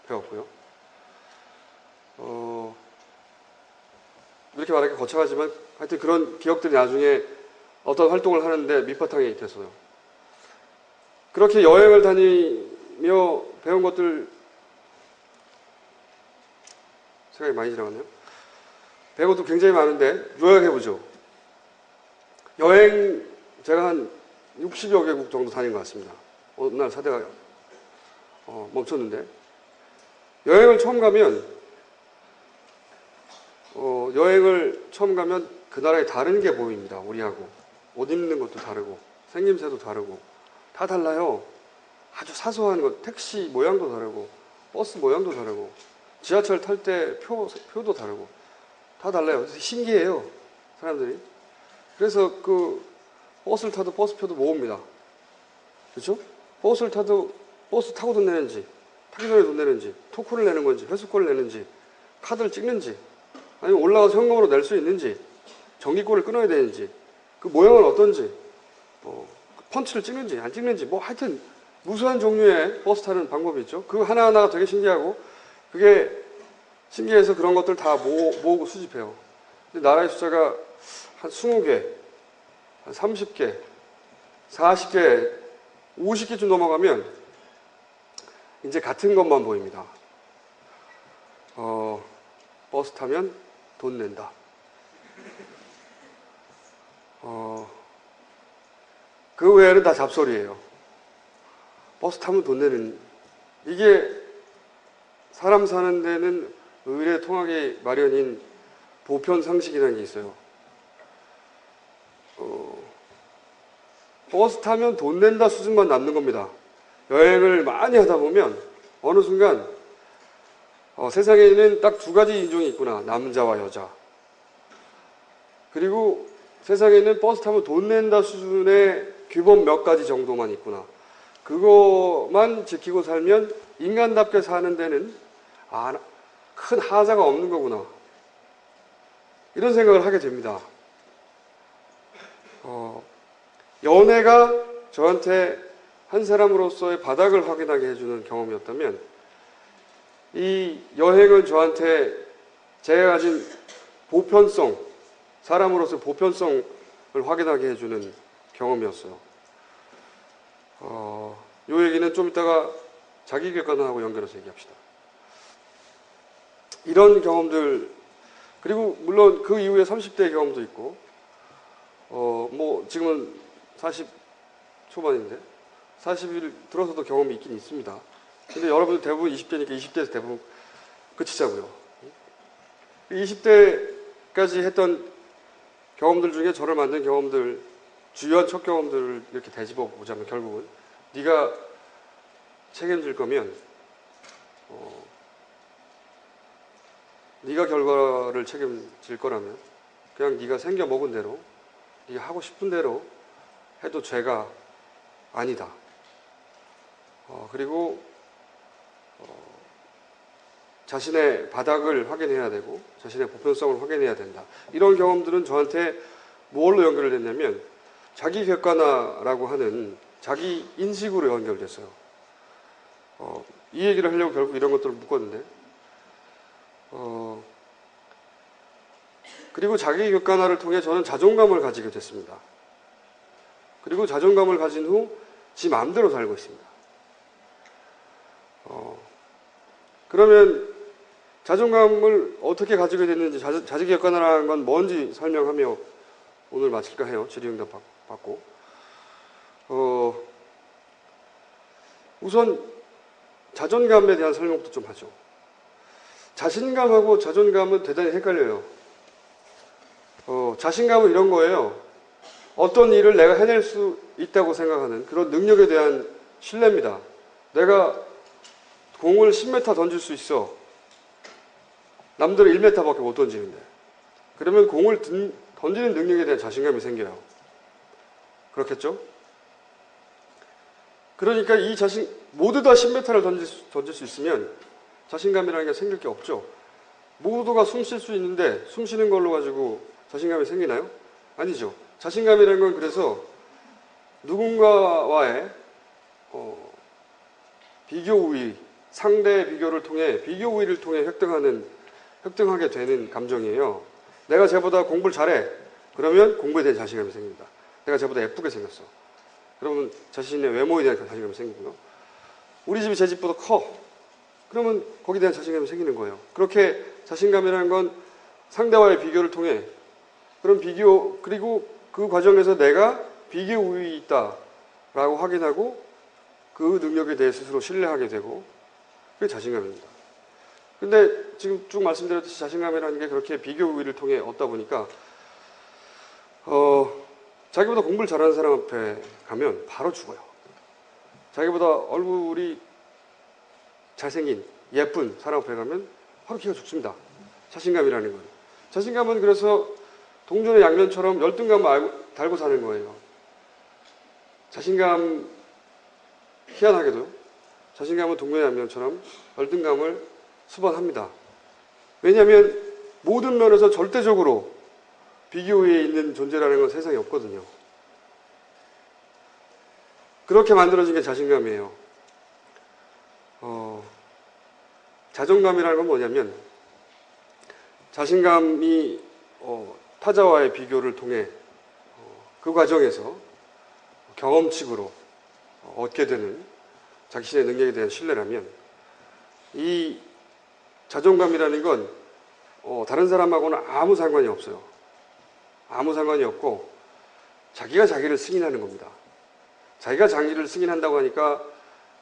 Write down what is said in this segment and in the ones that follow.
배웠고요. 이렇게 말하기 거창하지만 하여튼 그런 기억들이 나중에 어떤 활동을 하는데 밑바탕이 됐어요. 그렇게 여행을 다니며 배운 것들 생각이 많이 지나갔네요. 배운 것도 굉장히 많은데 요약해보죠. 여행 제가 한 60여 개국 정도 다닌 것 같습니다. 어느 날 사대가 멈췄는데 여행을 처음 가면 그 나라에 다른 게 보입니다. 우리하고 옷 입는 것도 다르고 생김새도 다르고 다 달라요. 아주 사소한 것, 택시 모양도 다르고 버스 모양도 다르고 지하철 탈 때 표도 다르고 다 달라요. 신기해요, 사람들이. 그래서 그 버스를 타도 버스표도 모읍니다. 그렇죠? 버스를 타도 버스 타고 돈 내는지, 타기 전에 돈 내는지, 토큰을 내는 건지, 회수권을 내는지, 카드를 찍는지, 아니면 올라가서 현금으로 낼 수 있는지, 전기권을 끊어야 되는지, 그 모양은 어떤지, 펀치를 찍는지, 안 찍는지, 뭐 하여튼 무수한 종류의 버스 타는 방법이 있죠. 그 하나하나가 되게 신기하고, 그게 신기해서 그런 것들 다 모으고 수집해요. 근데 나라의 숫자가 한 20개, 한 30개, 40개, 50개쯤 넘어가면 이제 같은 것만 보입니다. 버스 타면 돈 낸다. 그 외에는 다 잡소리예요. 버스 타면 돈 내는, 이게 사람 사는 데는 의례 통하기 마련인 보편 상식이라는 게 있어요. 버스 타면 돈 낸다 수준만 남는 겁니다. 여행을 많이 하다 보면 어느 순간 세상에는 딱 두 가지 인종이 있구나. 남자와 여자. 그리고 세상에는 버스 타면 돈 낸다 수준의 규범 몇 가지 정도만 있구나. 그거만 지키고 살면 인간답게 사는 데는 큰 하자가 없는 거구나. 이런 생각을 하게 됩니다. 연애가 저한테 한 사람으로서의 바닥을 확인하게 해주는 경험이었다면 이 여행은 저한테 제가 가진 보편성, 사람으로서의 보편성을 확인하게 해주는 경험이었어요. 이 얘기는 좀 이따가 자기객관하고 연결해서 얘기합시다. 이런 경험들, 그리고 물론 그 이후에 30대 경험도 있고, 뭐 지금은 40 초반인데 40일 들어서도 경험이 있긴 있습니다. 근데 여러분들 대부분 20대니까 20대에서 대부분 그치자고요. 20대까지 했던 경험들 중에 저를 만든 경험들, 주요한 첫 경험들을 이렇게 되짚어 보자면 결국은 네가 책임질 거면 네가 결과를 책임질 거라면 그냥 네가 생겨 먹은 대로 네가 하고 싶은 대로 해도 죄가 아니다. 그리고 자신의 바닥을 확인해야 되고 자신의 보편성을 확인해야 된다. 이런 경험들은 저한테 뭘로 연결을 됐냐면 자기 객관화라고 하는 자기 인식으로 연결됐어요. 이 얘기를 하려고 결국 이런 것들을 묶었는데 그리고 자기 객관화를 통해 저는 자존감을 가지게 됐습니다. 그리고 자존감을 가진 후 지 마음대로 살고 있습니다. 그러면 자존감을 어떻게 가지게 됐는지, 자기 객관화라는 건 뭔지 설명하며 오늘 마칠까 해요. 질의응답 받고. 우선 자존감에 대한 설명도 좀 하죠. 자신감하고 자존감은 대단히 헷갈려요. 자신감은 이런 거예요. 어떤 일을 내가 해낼 수 있다고 생각하는 그런 능력에 대한 신뢰입니다. 내가 공을 10m 던질 수 있어. 남들은 1m밖에 못 던지는데. 그러면 공을 던지는 능력에 대한 자신감이 생겨요. 그렇겠죠? 그러니까 이 모두 다 10m를 던질 수 있으면 자신감이라는 게 생길 게 없죠. 모두가 숨 쉴 수 있는데 숨 쉬는 걸로 가지고 자신감이 생기나요? 아니죠. 자신감이라는 건 그래서 누군가와의 비교 우위, 상대의 비교를 통해 비교 우위를 통해 획등하게 되는 감정이에요. 내가 쟤보다 공부를 잘해. 그러면 공부에 대한 자신감이 생깁니다. 내가 쟤보다 예쁘게 생겼어. 그러면 자신의 외모에 대한 자신감이 생기고요. 우리 집이 제 집보다 커. 그러면 거기에 대한 자신감이 생기는 거예요. 그렇게 자신감이라는 건 상대와의 비교를 통해 그런 비교, 그리고 그 과정에서 내가 비교 우위에 있다라고 확인하고 그 능력에 대해 스스로 신뢰하게 되고 그게 자신감입니다. 근데 지금 쭉 말씀드렸듯이 자신감이라는 게 그렇게 비교 우위를 통해 얻다 보니까 자기보다 공부를 잘하는 사람 앞에 가면 바로 죽어요. 자기보다 얼굴이 잘생긴 예쁜 사람 앞에 가면 바로 기가 죽습니다. 자신감이라는 건. 자신감은 그래서 동전의 양면처럼 열등감을 달고 사는 거예요. 자신감, 희한하게도 자신감은 동전의 양면처럼 열등감을 수반합니다. 왜냐하면 모든 면에서 절대적으로 비교 위에 있는 존재라는 건 세상에 없거든요. 그렇게 만들어진 게 자신감이에요. 자존감이라는 건 뭐냐면 자신감이 타자와의 비교를 통해 그 과정에서 경험칙으로 얻게 되는 자신의 능력에 대한 신뢰라면 이 자존감이라는 건 다른 사람하고는 아무 상관이 없어요. 아무 상관이 없고 자기가 자기를 승인하는 겁니다. 자기가 자기를 승인한다고 하니까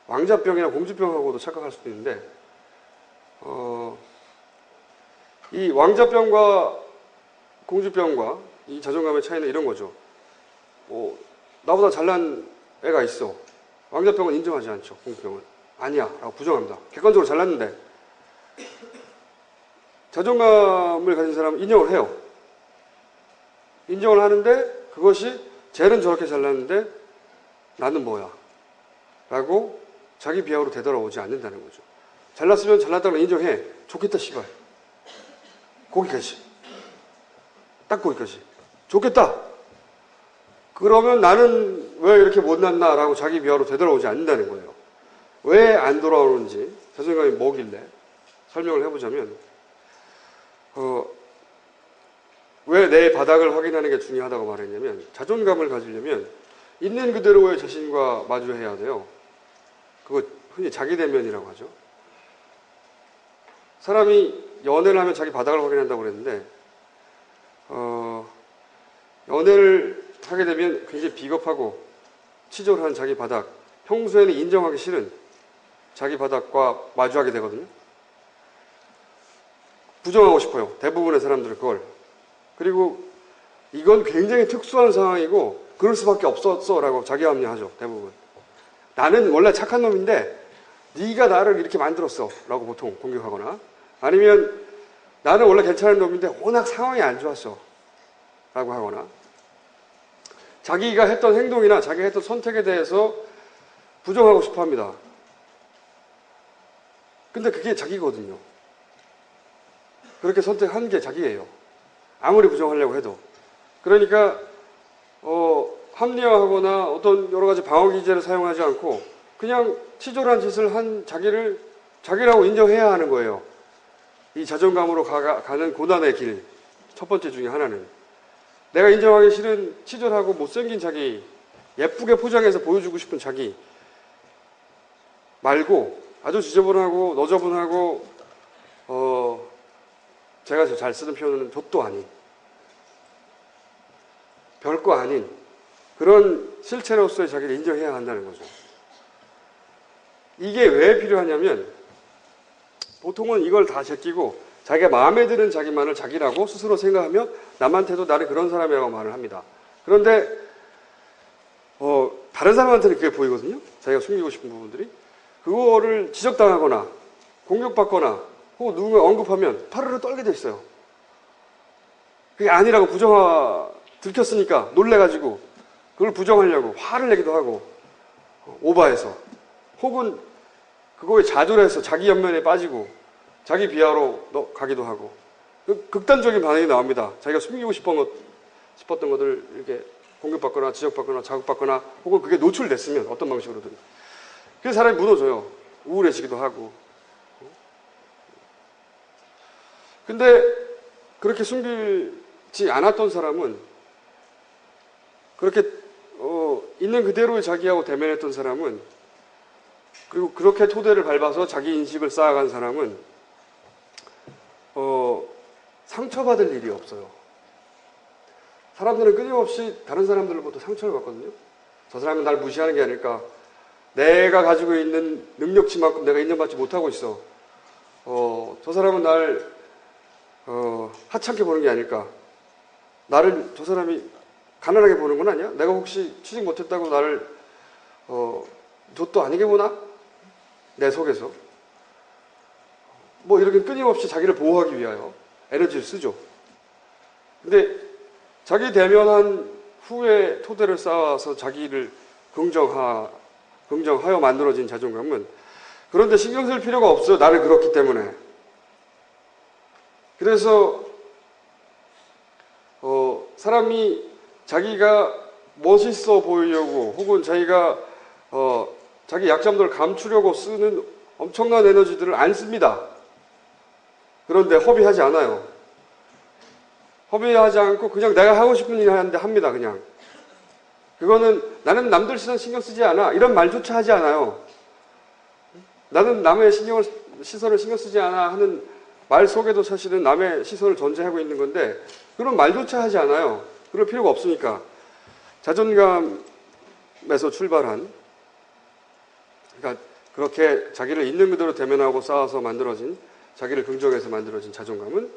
왕자병이나 공주병하고도 착각할 수도 있는데 이 왕자병과 공주병과 이 자존감의 차이는 이런 거죠. 나보다 잘난 애가 있어. 왕자병은 인정하지 않죠. 공주병은. 아니야 라고 부정합니다. 객관적으로 잘났는데 자존감을 가진 사람은 인정을 해요. 인정을 하는데 그것이 쟤는 저렇게 잘났는데 나는 뭐야 라고 자기 비하로 되돌아오지 않는다는 거죠. 잘났으면 잘났다고 인정해. 좋겠다 씨발. 거기까지. 딱 거기까지. 좋겠다. 그러면 나는 왜 이렇게 못났나 라고 자기 비하로 되돌아오지 않는다는 거예요. 왜 안 돌아오는지 자존감이 뭐길래 설명을 해보자면 왜 내 바닥을 확인하는 게 중요하다고 말했냐면 자존감을 가지려면 있는 그대로의 자신과 마주해야 돼요. 그거 흔히 자기대면이라고 하죠. 사람이 연애를 하면 자기 바닥을 확인한다고 그랬는데 연애를 하게 되면 굉장히 비겁하고 치졸한 자기 바닥, 평소에는 인정하기 싫은 자기 바닥과 마주하게 되거든요. 부정하고 싶어요. 대부분의 사람들은 그걸. 그리고 이건 굉장히 특수한 상황이고 그럴 수밖에 없었어 라고 자기 합리화하죠. 대부분. 나는 원래 착한 놈인데 네가 나를 이렇게 만들었어 라고 보통 공격하거나 아니면 나는 원래 괜찮은 놈인데 워낙 상황이 안 좋았어 라고 하거나 자기가 했던 행동이나 자기가 했던 선택에 대해서 부정하고 싶어 합니다. 근데 그게 자기거든요. 그렇게 선택한 게 자기예요. 아무리 부정하려고 해도. 그러니까 합리화하거나 어떤 여러 가지 방어 기제를 사용하지 않고 그냥 치졸한 짓을 한 자기를 자기라고 인정해야 하는 거예요. 이 자존감으로 가는 고난의 길 첫 번째 중에 하나는 내가 인정하기 싫은 치졸하고 못생긴 자기, 예쁘게 포장해서 보여주고 싶은 자기 말고 아주 지저분하고 너저분하고 제가 잘 쓰는 표현은 좆도 아닌 별거 아닌 그런 실체로서의 자기를 인정해야 한다는 거죠. 이게 왜 필요하냐면 보통은 이걸 다 제끼고 자기가 마음에 드는 자기만을 자기라고 스스로 생각하며 남한테도 나는 그런 사람이라고 말을 합니다. 그런데 다른 사람한테는 그게 보이거든요. 자기가 숨기고 싶은 부분들이. 그거를 지적당하거나 공격받거나 혹은 누군가 언급하면 파르르 떨게 돼 있어요. 그게 아니라고 들켰으니까 놀래가지고 그걸 부정하려고 화를 내기도 하고 오버해서 혹은 그거에 좌절해서 자기 연면에 빠지고 자기 비하로 가기도 하고 극단적인 반응이 나옵니다. 자기가 숨기고 싶었던 것들을 이렇게 공격받거나 지적받거나 자극받거나 혹은 그게 노출됐으면 어떤 방식으로든 그래서 사람이 무너져요. 우울해지기도 하고 근데 그렇게 숨기지 않았던 사람은, 그렇게 있는 그대로의 자기하고 대면했던 사람은, 그리고 그렇게 토대를 밟아서 자기 인식을 쌓아간 사람은 상처받을 일이 없어요. 사람들은 끊임없이 다른 사람들로부터 상처를 받거든요. 저 사람은 날 무시하는 게 아닐까. 내가 가지고 있는 능력치만큼 내가 인정받지 못하고 있어. 저 사람은 날 하찮게 보는 게 아닐까. 나를 저 사람이 가난하게 보는 건 아니야? 내가 혹시 취직 못했다고 나를 돛도 아니게 보나? 내 속에서. 뭐 이렇게 끊임없이 자기를 보호하기 위하여 에너지를 쓰죠. 근데 자기 대면한 후에 토대를 쌓아서 자기를 긍정하여 만들어진 자존감은, 그런데 신경 쓸 필요가 없어요. 나를 그렇기 때문에. 그래서 사람이 자기가 멋있어 보이려고, 혹은 자기가 자기 약점들을 감추려고 쓰는 엄청난 에너지들을 안 씁니다. 그런데 허비하지 않아요. 허비하지 않고 그냥 내가 하고 싶은 일 하는데 합니다. 그냥. 그거는 나는 남들 시선 신경 쓰지 않아, 이런 말조차 하지 않아요. 나는 남의 시선을 신경 쓰지 않아 하는 말 속에도 사실은 남의 시선을 전제하고 있는 건데, 그런 말조차 하지 않아요. 그럴 필요가 없으니까. 자존감에서 출발한, 그러니까 그렇게 자기를 있는 그대로 대면하고 쌓아서 만들어진, 자기를 긍정해서 만들어진 자존감은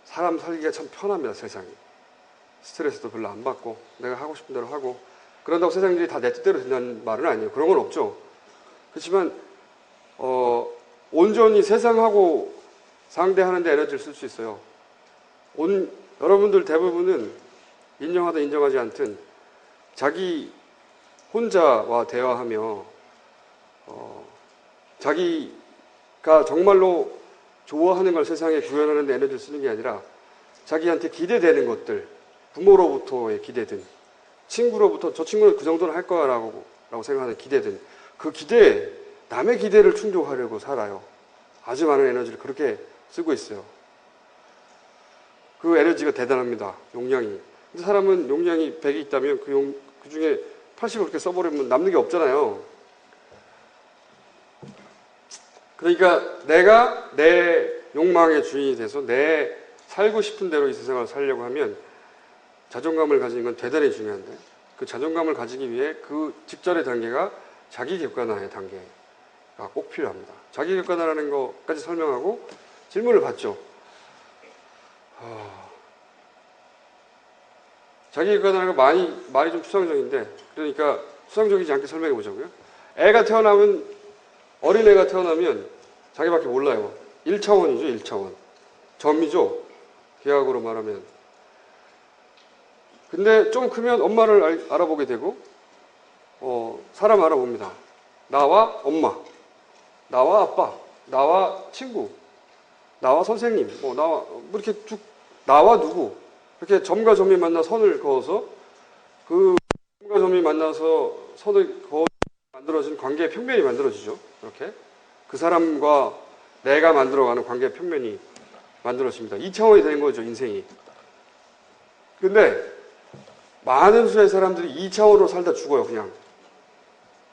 사람 살기가 참 편합니다. 세상이. 스트레스도 별로 안 받고 내가 하고 싶은 대로 하고, 그런다고 세상 일이 다 내 뜻대로 된다는 말은 아니에요. 그런 건 없죠. 그렇지만 온전히 세상하고 상대하는 데 에너지를 쓸 수 있어요. 여러분들 대부분은 인정하든 인정하지 않든 자기 혼자와 대화하며 자기가 정말로 좋아하는 걸 세상에 구현하는 데 에너지를 쓰는 게 아니라, 자기한테 기대되는 것들, 부모로부터의 기대든, 친구로부터 저 친구는 그 정도는 할 거야 라고 생각하는 기대든, 그 기대에 남의 기대를 충족하려고 살아요. 아주 많은 에너지를 그렇게 쓰고 있어요. 그 에너지가 대단합니다. 용량이. 근데 사람은 용량이 100이 있다면 그 중에 80을 그렇게 써버리면 남는 게 없잖아요. 그러니까 내가 내 욕망의 주인이 돼서 내 살고 싶은 대로 이 세상을 살려고 하면 자존감을 가지는 건 대단히 중요한데, 그 자존감을 가지기 위해 그 직전의 단계가 자기 객관화의 단계가 꼭 필요합니다. 자기 객관화라는 것까지 설명하고 질문을 받죠. 자기 객관화라는 거 말이 좀 추상적인데, 그러니까 추상적이지 않게 설명해 보자고요. 어린애가 태어나면 자기밖에 몰라요. 1차원이죠, 1차원. 점이죠, 계약으로 말하면. 근데 좀 크면 엄마를 알아보게 되고, 사람 알아봅니다. 나와 엄마, 나와 아빠, 나와 친구, 나와 선생님, 이렇게 쭉, 나와 누구. 이렇게 점과 점이 만나 선을 그어서, 그 점과 점이 만나서 선을 그어 만들어진 관계의 평면이 만들어지죠. 이렇게. 그 사람과 내가 만들어가는 관계의 평면이 만들어집니다. 2차원이 되는 거죠, 인생이. 근데 많은 수의 사람들이 2차원으로 살다 죽어요, 그냥.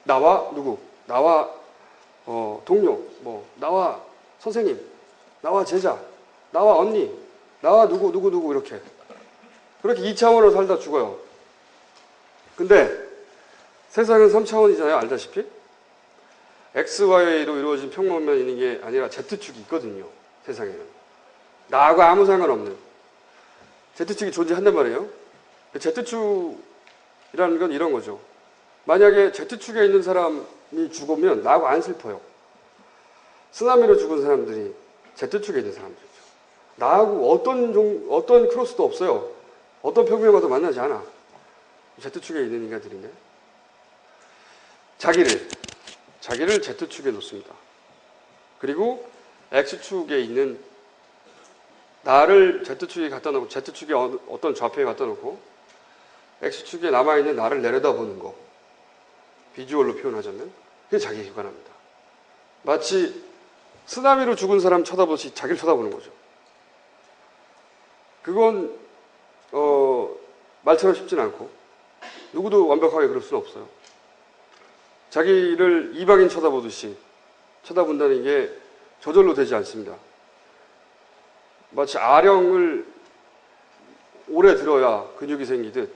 나와 누구, 나와 동료, 나와 선생님, 나와 제자, 나와 언니, 나와 누구 이렇게. 그렇게 2차원으로 살다 죽어요. 근데 세상은 3차원이잖아요, 알다시피. XY로 이루어진 평면이 있는 게 아니라 Z축이 있거든요, 세상에는. 나하고 아무 상관없는 Z축이 존재한단 말이에요. Z축이라는 건 이런 거죠. 만약에 Z축에 있는 사람이 죽으면 나하고 안 슬퍼요. 쓰나미로 죽은 사람들이 Z축에 있는 사람들이죠. 나하고 어떤 크로스도 없어요. 어떤 평면과도 만나지 않아. Z축에 있는 인간들인데. 자기를 Z축에 놓습니다. 그리고 X축에 있는 나를 Z축에 갖다 놓고, Z축에 어떤 좌표에 갖다 놓고, X축에 남아있는 나를 내려다보는 거. 비주얼로 표현하자면 그게 자기 객관화입니다. 마치 쓰나미로 죽은 사람 쳐다보듯이 자기를 쳐다보는 거죠. 그건 말처럼 쉽진 않고 누구도 완벽하게 그럴 수는 없어요. 자기를 이방인 쳐다보듯이 쳐다본다는 게 저절로 되지 않습니다. 마치 아령을 오래 들어야 근육이 생기듯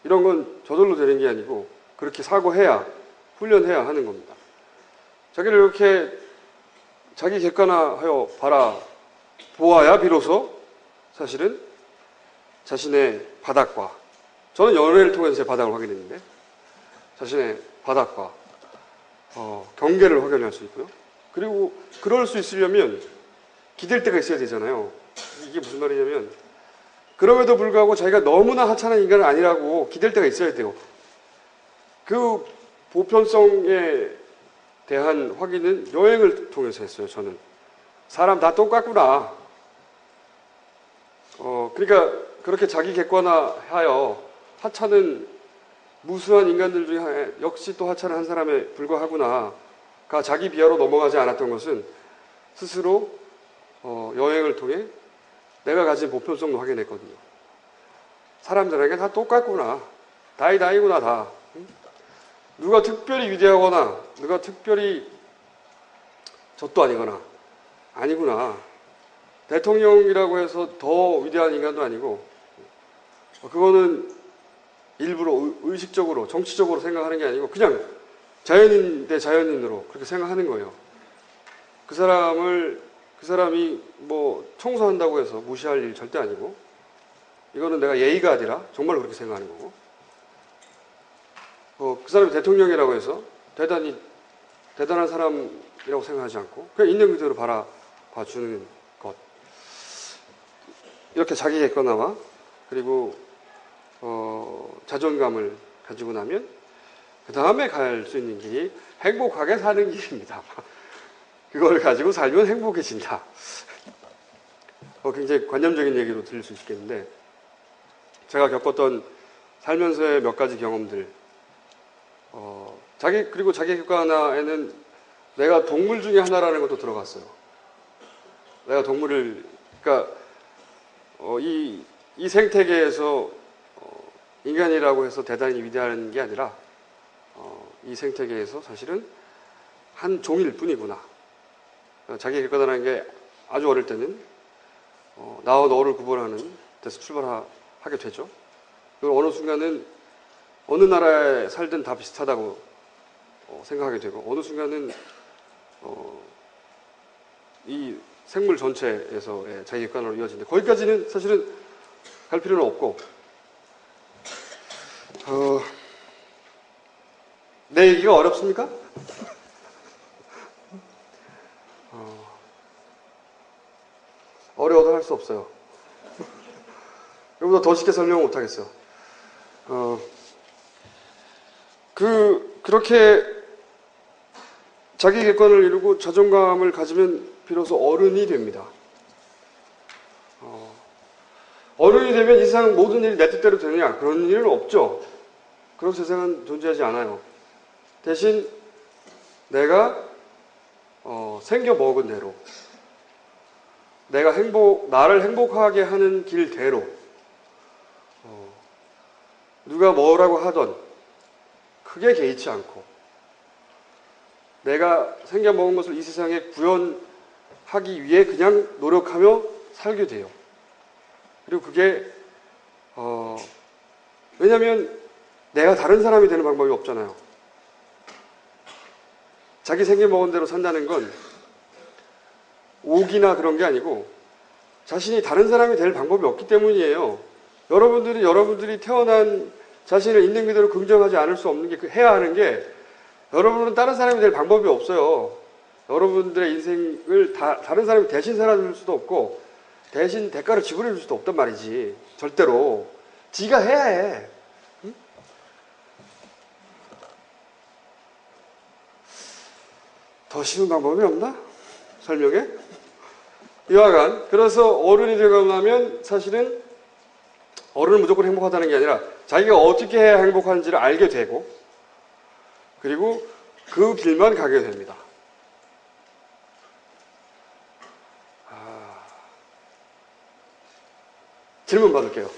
이런 건 저절로 되는 게 아니고 그렇게 사고해야, 훈련해야 하는 겁니다. 자기를 이렇게 자기 객관화하여 바라보아야 비로소 사실은 자신의 바닥과, 저는 연애를 통해서 제 바닥을 확인했는데 자신의 바닥과 경계를 확인할 수 있고요. 그리고 그럴 수 있으려면 기댈 데가 있어야 되잖아요. 이게 무슨 말이냐면 그럼에도 불구하고 자기가 너무나 하찮은 인간은 아니라고 기댈 데가 있어야 돼요. 그 보편성에 대한 확인은 여행을 통해서 했어요. 저는 사람 다 똑같구나. 그러니까 그렇게 자기 객관화하여 하찮은 무수한 인간들 중에 역시 또 하찮은 한 사람에 불과하구나가 자기 비하로 넘어가지 않았던 것은 스스로 여행을 통해 내가 가진 보편성도 확인했거든요. 사람들에게 다 똑같구나. 다이구나 다. 누가 특별히 위대하거나 누가 특별히 젖도 아니거나 아니구나. 대통령이라고 해서 더 위대한 인간도 아니고 그거는 일부러 의식적으로 정치적으로 생각하는 게 아니고 그냥 자연인 대 자연인으로 그렇게 생각하는 거예요. 그 사람이 뭐 청소한다고 해서 무시할 일 절대 아니고 이거는 내가 예의가 아니라 정말 그렇게 생각하는 거고 그 사람이 대통령이라고 해서 대단한 사람이라고 생각하지 않고 그냥 있는 그대로 바라봐주는 것. 이렇게 자기 객관화와 그리고 자존감을 가지고 나면 그 다음에 갈 수 있는 길이 행복하게 사는 길입니다. 그걸 가지고 살면 행복해진다. 굉장히 관념적인 얘기로 들릴 수 있겠는데 제가 겪었던 살면서의 몇 가지 경험들 그리고 자기 객관화에는 내가 동물 중에 하나라는 것도 들어갔어요. 내가 그러니까 이 생태계에서 인간이라고 해서 대단히 위대한 게 아니라 이 생태계에서 사실은 한 종일 뿐이구나. 자기 객관화라는 게 아주 어릴 때는 나와 너를 구분하는 데서 출발하게 되죠. 그리고 어느 순간은 어느 나라에 살든 다 비슷하다고 생각하게 되고 어느 순간은 이 생물 전체에서의 자기 객관화로 이어지는데 거기까지는 사실은 갈 필요는 없고 내 얘기가 어렵습니까? 어려워도 할 수 없어요. 이거보다 더 쉽게 설명을 못하겠어요. 그렇게 자기 객관을 이루고 자존감을 가지면 비로소 어른이 됩니다. 어른이 되면 이 세상 모든 일이 내 뜻대로 되느냐? 그런 일은 없죠. 그런 세상은 존재하지 않아요. 대신 내가 생겨 먹은 대로 나를 행복하게 하는 길대로 누가 뭐라고 하던 크게 개의치 않고 내가 생겨 먹은 것을 이 세상에 구현하기 위해 그냥 노력하며 살게 돼요. 그리고 그게 왜냐하면 내가 다른 사람이 되는 방법이 없잖아요. 자기 생겨 먹은 대로 산다는 건 옥이나 그런 게 아니고 자신이 다른 사람이 될 방법이 없기 때문이에요. 여러분들이 태어난 자신을 있는 그대로 긍정하지 않을 수 없는 게 해야 하는 게 여러분은 다른 사람이 될 방법이 없어요. 여러분들의 인생을 다른 사람이 대신 살아줄 수도 없고 대신 대가를 지불해 줄 수도 없단 말이지. 절대로. 지가 해야 해. 응? 더 쉬운 방법이 없나? 설명에? 이와간 그래서 어른이 되고 나면 사실은 어른은 무조건 행복하다는 게 아니라 자기가 어떻게 해야 행복한지를 알게 되고 그리고 그 길만 가게 됩니다. 질문 받을게요.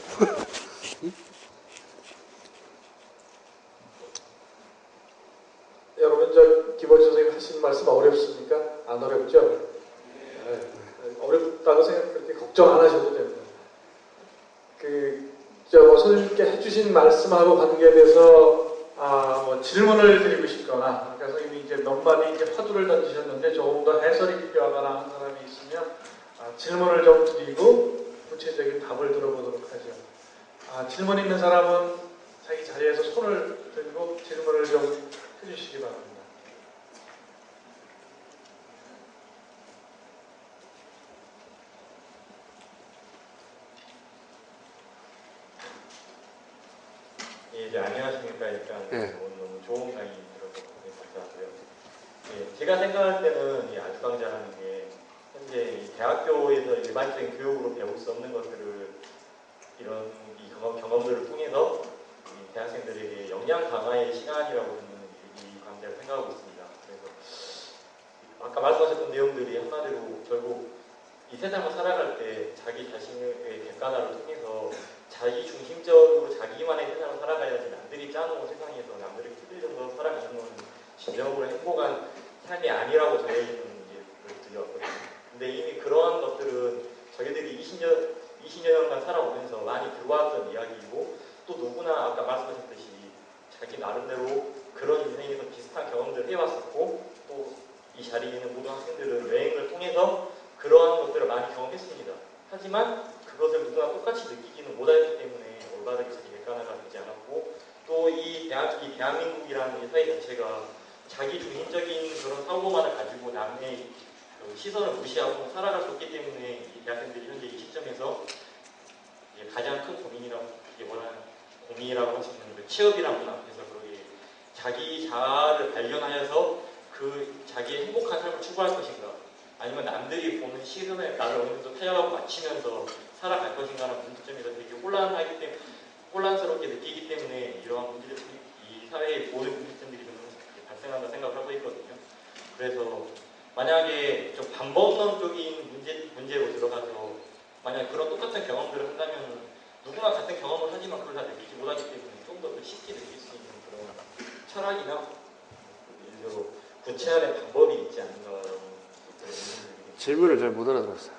여러분, 김원준 선생님 하신 말씀 어렵습니까? 안 어렵죠? 네. 어렵다고 그렇게 걱정 안 하셔도 됩니다. 선생님께 해주신 말씀하고 관계에 대해서 질문을 드리고 싶거나, 그러니까 선생님이 이제 몇 마디 화두를 던지셨는데 조금 더 해설이 필요하거나 하는 사람이 있으면 질문을 좀 드리고 구체적인 답을 들어보도록 하죠. 질문 있는 사람은 자기 자리에서 손을 들고 질문을 좀 해주시기 바랍니다. 예, 안녕하십니까. 일단 오늘 너무 좋은 강의 들어서 감사하고요. 예, 제가 생각할 때는 이 아주강좌라는 게 현재 이 대학교에서 일반적인 교육으로 배울 수 없는 것들을 이런 경험들을 통해서 이 대학생들에게 역량 강화의 시간이라고 저는 이 강좌를 생각하고 있습니다. 그래서 아까 말씀하셨던 내용들이 한마디로 결국 이 세상을 살아갈 때 자기 자신의 객관화를 통해서 자기 중심적으로 자기만의 세상을 살아가야지 남들이 짜놓은 세상에서 남들이 틀리면서 살아가는 건 진정으로 행복한 삶이 아니라고 저희는 이제 들려왔거든요. 근데 이미 그러한 것들은 저희들이 20년간 살아오면서 많이 들어왔던 이야기이고, 또 누구나 아까 말씀하셨듯이 자기 나름대로 그런 인생에서 비슷한 경험들을 해왔었고, 또 이 자리에 있는 모든 학생들은 여행을 통해서 그러한 것들을 많이 경험했습니다. 하지만 그것을 누구나 똑같이 느끼지는 못했기 때문에 올바르게 자기 객관화가 되지 않았고, 또 이 대한민국이라는 이 사회 자체가 자기 중심적인 그런 사고만을 가지고 남의 시선을 무시하고 살아갈 수 없기 때문에 이 대학생들이 현재 이 시점에서 가장 큰 고민이라고 고민이라고 할 수 있는 그 취업이라는 문 앞에서 그러게 자기 자아를 발견하여서 그 자기의 행복한 삶을 추구할 것인가, 아니면 남들이 보는 시선에 나를 어느 정도 타협하고 맞추면서 살아갈 것인가라는 문제점에서 되게 혼란스럽게 느끼기 때문에 이러한 문제들이 이 사회의 모든 문제점들이 좀 발생한다 생각을 하고 있거든요. 그래서 만약에 좀 방법론적인 문제로 들어가서 만약 그런 똑같은 경험들을 한다면 누구나 같은 경험을 하지만 그걸 다 느끼지 못하기 때문에 좀 더 쉽게 느낄 수 있는 그런 철학이나 예를 들어 구체화된 방법이 있지 않는가라는 질문을 잘 못 알아들었어요.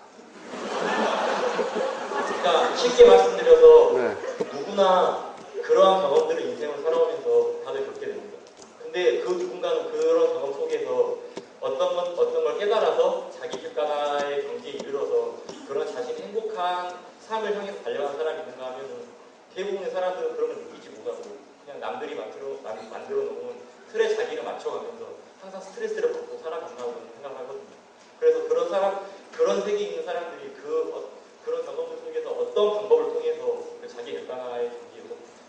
그러니까 쉽게 말씀드려서 누구나 그러한 경험들을 인생을 살아오면서 다들 겪게 됩니다. 근데 그 누군가는 그런 경험 속에서 어떤 걸 깨달아서 자기 객관화의 경지에 이르러서 그런 자신의 행복한 삶을 향해서 달려가는 사람이 있는가 하면 대부분의 사람들은 그런 걸 느끼지 못하고 그냥 남들이 만들어 놓은 틀에 자기를 맞춰가면서 항상 스트레스를 받고 살아간다고 생각하거든요. 그래서 그런 세계에 있는 사람들이 그런 경험들 속에서 어떤 방법을 통해서 자기 객관화의 경지에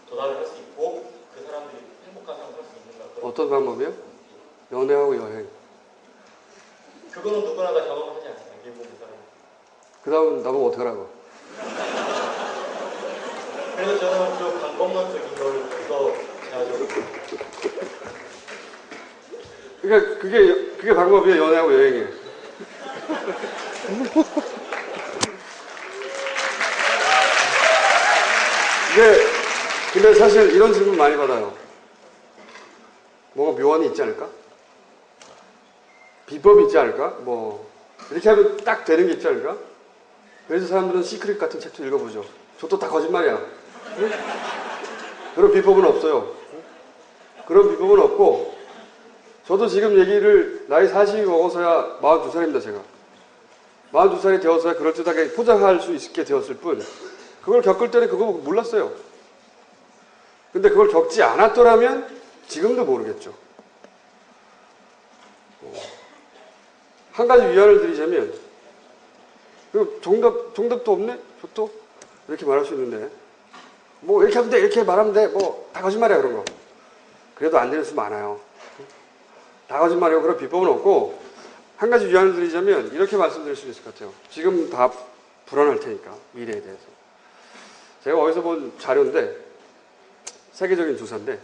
도달을 할 수 있고 그 사람들이 행복한 삶을 살 수 있는가. 어떤 방법이요? 연애하고 여행. 그거는 누구나 다 경험을 하지 않습니까? 대부분의 사람은. 그 다음 나보고 어떡하라고? 그래서 저는 그 방법론적인 걸 더 제가 그러니까 그게 방법이에요. 연애하고 여행이에요. 근데 사실 이런 질문 많이 받아요. 뭐가 묘안이 있지 않을까? 비법이 있지 않을까? 뭐 이렇게 하면 딱 되는 게 있지 않을까? 그래서 사람들은 시크릿 같은 책도 읽어보죠. 저도 다 거짓말이야. 응? 그런 비법은 없어요. 응? 그런 비법은 없고, 저도 지금 얘기를 나이 40이 먹어서야 42살입니다, 제가. 42살이 되어서야 그럴듯하게 포장할 수 있게 되었을 뿐, 그걸 겪을 때는 그거 몰랐어요. 근데 그걸 겪지 않았더라면 지금도 모르겠죠. 한 가지 위안을 드리자면, 정답도 없네? 저도? 이렇게 말할 수 있는데, 뭐 이렇게 하면 돼, 이렇게 말하면 돼, 뭐 다 거짓말이야, 그런 거. 그래도 안 되는 수 많아요. 다 거짓말이고 그런 비법은 없고, 한 가지 위안을 드리자면 이렇게 말씀드릴 수 있을 것 같아요. 지금 다 불안할 테니까, 미래에 대해서. 제가 어디서 본 자료인데, 세계적인 조사인데,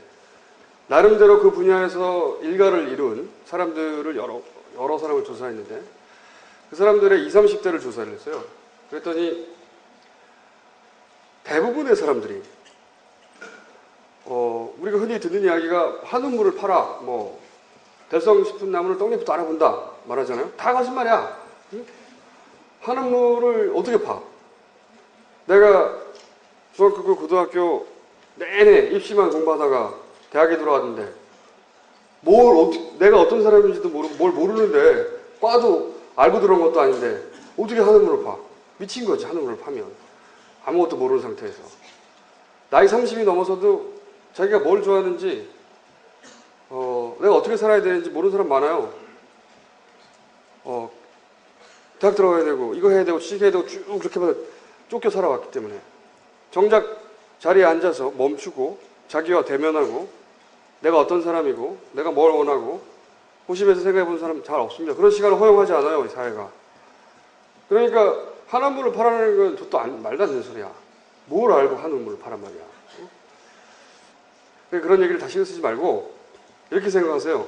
나름대로 그 분야에서 일가를 이룬 사람들을 여러 사람을 조사했는데, 그 사람들의 20, 30대를 조사를 했어요. 그랬더니 대부분의 사람들이 우리가 흔히 듣는 이야기가 한우물을 팔아 뭐 대성 싶은 나무는 떡잎부터 알아본다 말하잖아요. 다 거짓말이야. 응? 한우물을 어떻게 파? 내가 중학교, 고등학교 내내 입시만 공부하다가 대학에 들어왔는데 내가 어떤 사람인지도 모르고 뭘 모르는데 과도 알고 들어온 것도 아닌데 어떻게 한우물을 파? 미친 거지. 한우물을 파면 아무것도 모르는 상태에서 나이 30이 넘어서도 자기가 뭘 좋아하는지 내가 어떻게 살아야 되는지 모르는 사람 많아요. 대학 들어가야 되고 이거 해야 되고 취직해야 되고 쭉 그렇게만 쫓겨 살아왔기 때문에 정작 자리에 앉아서 멈추고 자기와 대면하고 내가 어떤 사람이고 내가 뭘 원하고 호심해서 생각해 본 사람 잘 없습니다. 그런 시간을 허용하지 않아요, 이 사회가. 그러니까 한우물을 팔아내는 건 또 말도 안 되는 소리야. 뭘 알고 한우물을 파란 말이야. 그런 얘기를 다시 쓰지 말고 이렇게 생각하세요.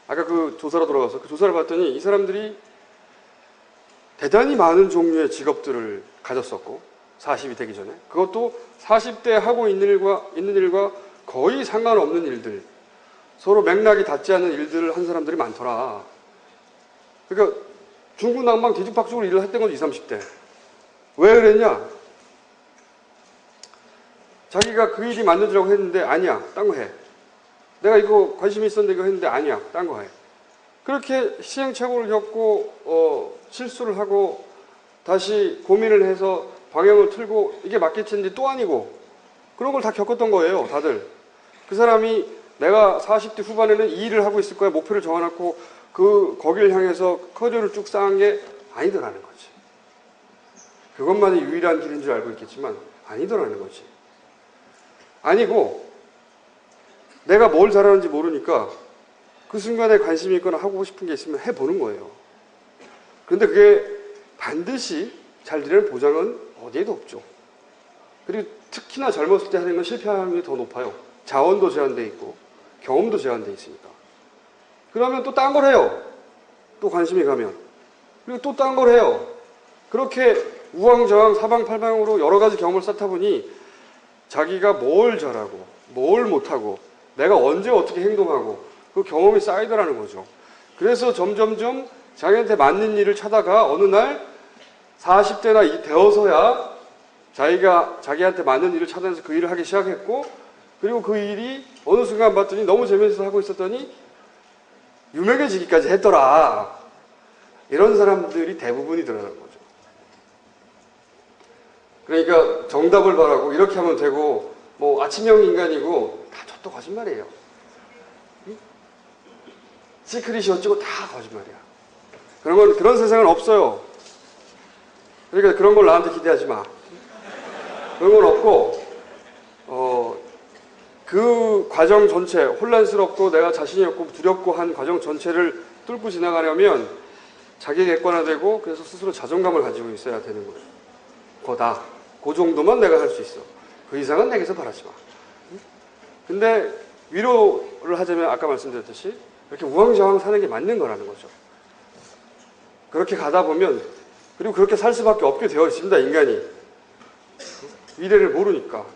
아까 그 조사로 돌아가서 그 조사를 봤더니 이 사람들이 대단히 많은 종류의 직업들을 가졌었고 40이 되기 전에 그것도 40대 하고 있는 일과 거의 상관없는 일들, 서로 맥락이 닿지 않는 일들을 한 사람들이 많더라. 그러니까 중구난방 뒤죽박죽으로 일을 했던 건 20, 30대. 왜 그랬냐? 자기가 그 일이 맞는 줄 알고 했는데 아니야, 딴 거 해. 내가 이거 관심이 있었는데 이거 했는데 아니야, 딴 거 해. 그렇게 시행착오를 겪고 실수를 하고 다시 고민을 해서 방향을 틀고 이게 맞겠는지 또 아니고 그런 걸 다 겪었던 거예요, 다들. 그 사람이 내가 40대 후반에는 이 일을 하고 있을 거야 목표를 정해놓고 거기를 향해서 커리어를 쭉 쌓은 게 아니더라는 거지. 그것만이 유일한 길인 줄 알고 있겠지만 아니더라는 거지. 아니고 내가 뭘 잘하는지 모르니까 그 순간에 관심이 있거나 하고 싶은 게 있으면 해보는 거예요. 그런데 그게 반드시 잘 되는 보장은 어디에도 없죠. 그리고 특히나 젊었을 때 하는 건 실패할 확률이 더 높아요. 자원도 제한돼 있고 경험도 제한돼 있으니까. 그러면 또 딴 걸 해요. 또 관심이 가면. 그리고 또 딴 걸 해요. 그렇게 우왕좌왕 사방팔방으로 여러 가지 경험을 쌓다 보니 자기가 뭘 잘하고 뭘 못하고 내가 언제 어떻게 행동하고 그 경험이 쌓이더라는 거죠. 그래서 점점점 자기한테 맞는 일을 찾아가 어느 날 40대나 되어서야 자기한테 맞는 일을 찾아내서 그 일을 하기 시작했고 그리고 그 일이 어느 순간 봤더니 너무 재밌어서 하고 있었더니 유명해지기까지 했더라. 이런 사람들이 대부분이더라는 거죠. 그러니까 정답을 바라고 이렇게 하면 되고 뭐 아침형 인간이고 다 저도 거짓말이에요. 응? 시크릿이 어쩌고 다 거짓말이야. 그런 세상은 없어요. 그러니까 그런 걸 나한테 기대하지 마. 그런 건 없고 그 과정 전체 혼란스럽고 내가 자신이 없고 두렵고 한 과정 전체를 뚫고 지나가려면 자기 객관화되고 그래서 스스로 자존감을 가지고 있어야 되는 거예요. 거다. 그 정도만 내가 할 수 있어. 그 이상은 내게서 바라지 마. 근데 위로를 하자면 아까 말씀드렸듯이 이렇게 우왕좌왕 사는 게 맞는 거라는 거죠. 그렇게 가다 보면 그리고 그렇게 살 수밖에 없게 되어 있습니다. 인간이. 미래를 모르니까.